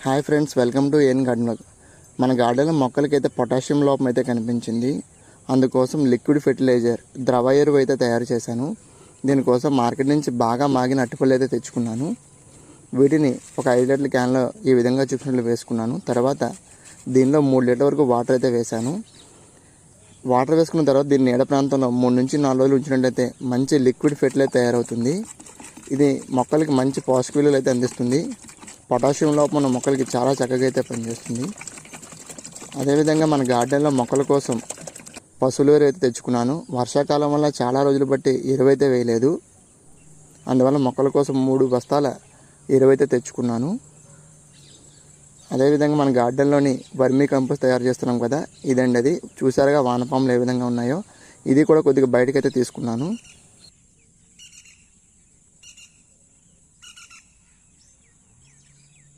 Hi friends, welcome to N garden. మన గార్డెన్లో మొక్కలకైతే potassium లోపం అయితే కనిపించింది. అందుకోసం లిక్విడ్ ఫెర్టిలైజర్ ద్రవ ఎరువు అయితే తయారు చేశాను. దీనికోసం మార్కెట్ నుంచి బాగా మాగిన అరటిపళ్ళు అయితే తెచ్చుకున్నాను. వీటిని ఒక 5 లీటర్ల క్యాన్లో ఈ విధంగా చూపినట్లు వేసుకున్నాను. తర్వాత దీనిలో 3 లీటర్ల వరకు వాటర్ అయితే వేశాను. వాటర్ వేసుకున్న తర్వాత దీన్ని నీడ ప్రాంతంలో 3 నుంచి 4 రోజులు ఉంచినట్లయితే మంచి లిక్విడ్ ఫెర్టిలైజర్ తయారవుతుంది. ఇది మొక్కలకి మంచి పోషక విలువలు అయితే అందిస్తుంది. పొటాషియం లోపం ఉన్న మొక్కలకి చాలా చక్కగా అయితే పనిచేస్తుంది. అదేవిధంగా మన గార్డెన్లో మొక్కల కోసం పశువుల ఎరువు అయితే తెచ్చుకున్నాను. వర్షాకాలం వల్ల చాలా రోజులు బట్టి ఎరువు అయితే వేయలేదు. అందువల్ల మొక్కల కోసం 3 బస్తాల ఎరువు అయితే తెచ్చుకున్నాను. అదేవిధంగా మన గార్డెన్లోని వర్మీ కంపోస్ట్ తయారు చేస్తున్నాం కదా, ఇదండి. అది చూసారుగా వానపాములు ఏ విధంగా ఉన్నాయో. ఇది కూడా కొద్దిగా బయటకైతే తీసుకున్నాను.